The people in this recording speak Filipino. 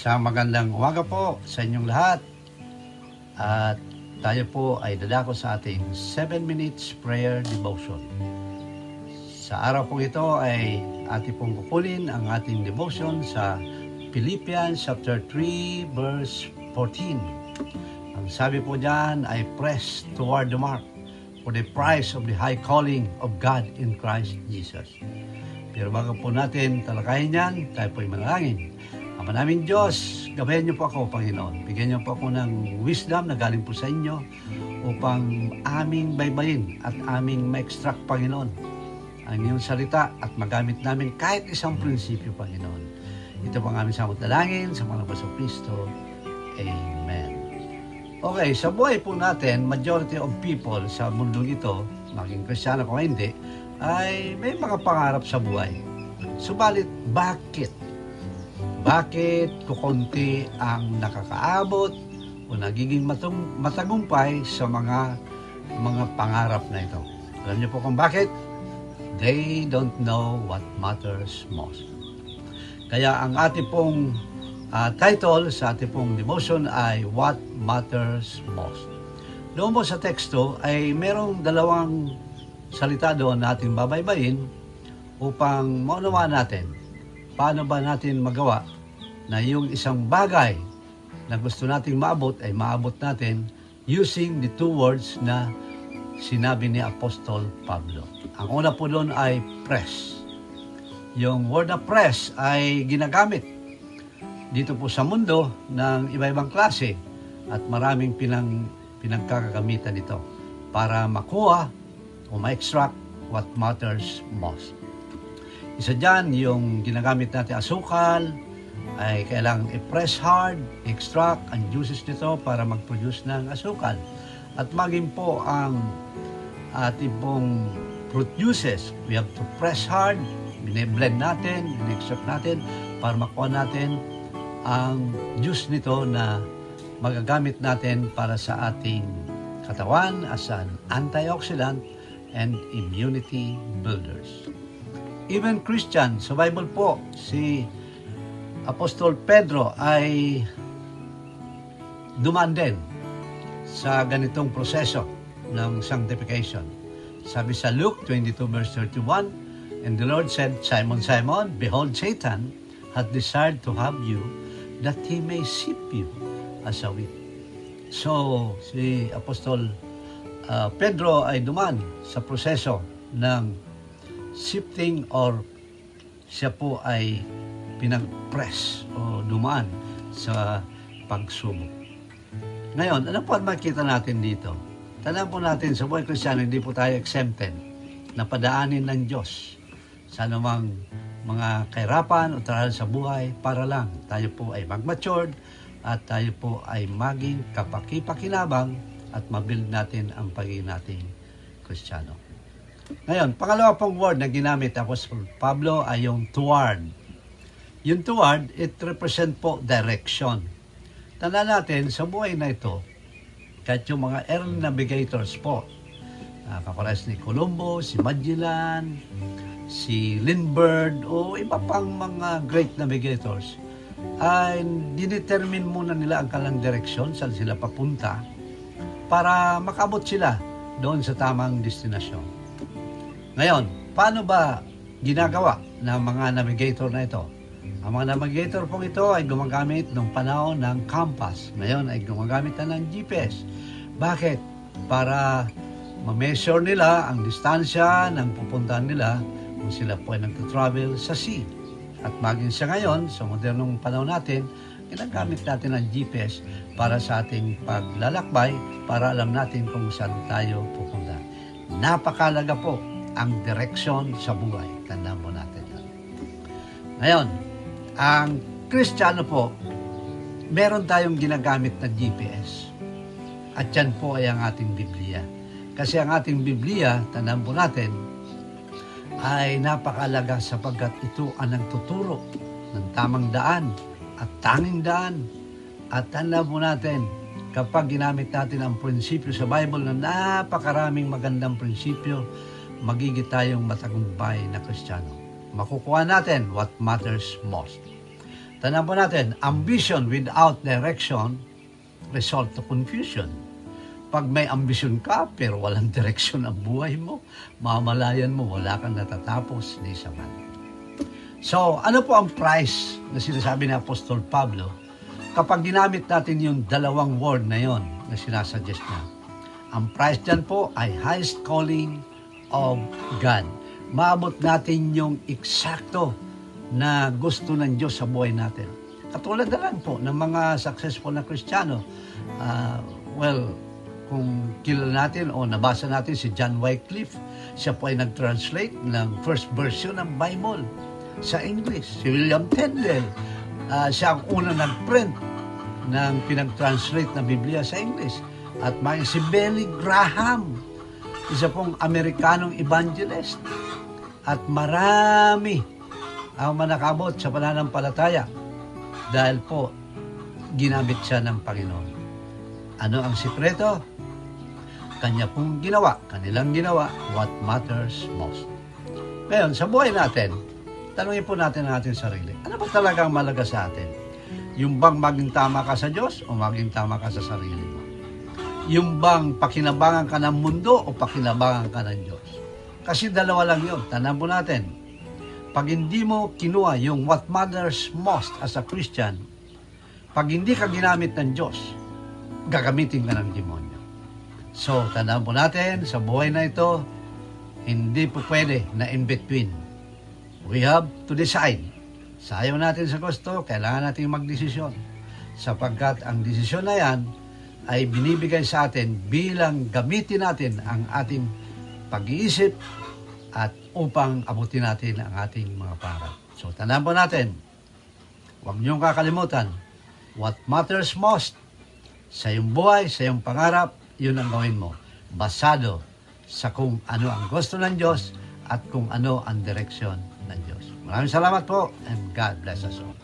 Isang magandang umaga po sa inyong lahat. At tayo po ay dadako sa ating 7 minutes prayer devotion. Sa araw po ito ay ating pong kukunin ang ating devotion sa Philippians chapter 3 verse 14. Ang sabi po diyan ay press toward the mark for the prize of the high calling of God in Christ Jesus. Pero bago po natin talakayin yan, tayo po ay manalangin. Ama naming Diyos, gabayan niyo po ako, Panginoon. Bigyan niyo po ako ng wisdom na galing po sa inyo upang aming baybayin at aming ma-extract, Panginoon, ang iyong salita at magamit namin kahit isang prinsipyo, Panginoon. Ito po ang aming samot dalangin sa mga Basang Kristo. Amen. Okay, sa buhay po natin, majority of people sa mundong ito, maging Kristiyano kung hindi, ay may mga pangarap sa buhay. Subalit, bakit? Bakit kukunti ang nakakaabot o nagiging matagumpay sa mga pangarap na ito? Alam niyo po kung bakit? They don't know what matters most. Kaya ang ating pong title sa ating pong devotion ay What Matters Most. Doon po sa teksto ay merong dalawang salita doon na ating babaybayin upang maunawaan natin paano ba natin magawa na yung isang bagay na gusto nating maabot ay maabot natin using the two words na sinabi ni Apostol Pablo. Ang una po doon ay press. Yung word na press ay ginagamit dito po sa mundo ng iba-ibang klase at maraming pinagkakagamitan dito para makuha o ma-extract what matters most. Isa dyan, yung ginagamit natin asukal, ay kailangan i-press hard, extract ang juices nito para mag-produce ng asukal. At maging po ang ating pong fruit juices, we have to press hard, bine-blend natin, bine-extract natin para makuha natin ang juice nito na magagamit natin para sa ating katawan as an antioxidant and immunity builders. Even Christian, sa Bible po, si Apostol Pedro ay dumaan din sa ganitong proseso ng sanctification. Sabi sa Luke 22 verse 31, and the Lord said, Simon, Simon, behold, Satan hath desired to have you, that he may sift you as a wheat. So, si Apostol Pedro ay dumaan sa proseso ng sifting or siya po ay pinag-press o dumaan sa pagsubok. Ngayon, ano po ang makikita natin dito? Tandaan po natin, sa buhay Kristiyano, hindi po tayo exempted na padaanin ng Diyos sa anumang mga kahirapan o taral sa buhay para lang tayo po ay mag-matured at tayo po ay maging kapaki-pakinabang at mabuild natin ang pagiging nating Kristiyano. Ngayon, pangalawa pong word na ginamit ako sa Pablo ay yung toward. Yung toward, it represent po direction. Tandaan natin, sa buhay na ito, kahit yung mga early navigators po, kapares ni Colombo, si Magellan, si Lindbergh, o iba pang mga great navigators, ay dinetermine muna nila ang kanilang direksyon, saan sila papunta, para makabot sila doon sa tamang destinasyon. Ngayon, paano ba ginagawa ng mga navigator na ito? Ang mga navigator pong ito ay gumagamit ng panahon ng compass. Ngayon ay gumagamit na ng GPS. Bakit? Para ma-measure nila ang distansya ng pupuntahan nila kung sila po ay nagtatravel sa sea. At maging sa ngayon, sa modernong panahon natin, ginagamit natin ang GPS para sa ating paglalakbay para alam natin kung saan tayo pupunta. Napakalaga po ang direksyon sa buhay. Tandaan mo natin yan. Ngayon, ang Kristiyano po, meron tayong ginagamit na GPS. At yan po ay ang ating Biblia. Kasi ang ating Biblia, tandaan po natin, ay napakalaga sapagkat ito ang nagtuturo ng tamang daan at tanging daan. At tandaan po natin, kapag ginamit natin ang prinsipyo sa Bible na napakaraming magandang prinsipyo, magiging tayong matagumpay na Kristiyano. Makukuha natin what matters most. Tandaan po natin, ambition without direction result to confusion. Pag may ambisyon ka pero walang direksyon ang buhay mo, mamalayan mo, wala kang natatapos ni isa man. So, ano po ang price na sinasabi ni Apostol Pablo kapag ginamit natin yung dalawang word na yon na sinasuggest niya? Ang price dyan po ay highest calling of God. Maabot natin yung eksakto na gusto ng Diyos sa buhay natin. Katulad na lang po ng mga successful na Kristiyano. Kung kilala natin o nabasa natin si John Wycliffe, siya po ay nag-translate ng first version ng Bible sa English. Si William Tyndale, siya ang unang nag-print ng pinag-translate na Biblia sa English. At may si Billy Graham, isa pong Amerikanong evangelist. At marami ang manakabot sa pananampalataya dahil po ginamit siya ng Panginoon. Ano ang sikreto? Kanya pong ginawa, kanilang ginawa, what matters most. Ngayon, sa buhay natin, tanungin po natin ang ating sarili. Ano ba talagang malaga sa atin? Yung bang maging tama ka sa Diyos o maging tama ka sa sarili mo? Yung bang pakinabangan ka ng mundo o pakinabangan ka ng Diyos? Kasi dalawa lang yun. Tandaan po natin, pag hindi mo kinuha yung what matters most as a Christian, pag hindi ka ginamit ng Diyos, gagamitin ka ng demonyo. So, tandaan po natin, sa buhay na ito, hindi po pwede na in between. We have to decide. Sa ayaw natin sa gusto, kailangan natin magdesisyon. Sapagkat ang desisyon na yan ay binibigay sa atin bilang gamitin natin ang ating pag-iisip at upang abutin natin ang ating mga pangarap. So, tandaan po natin, huwag niyong kakalimutan, what matters most sa iyong buhay, sa iyong pangarap, yun ang gawin mo. Basado sa kung ano ang gusto ng Diyos at kung ano ang direksyon ng Diyos. Maraming salamat po and God bless us all.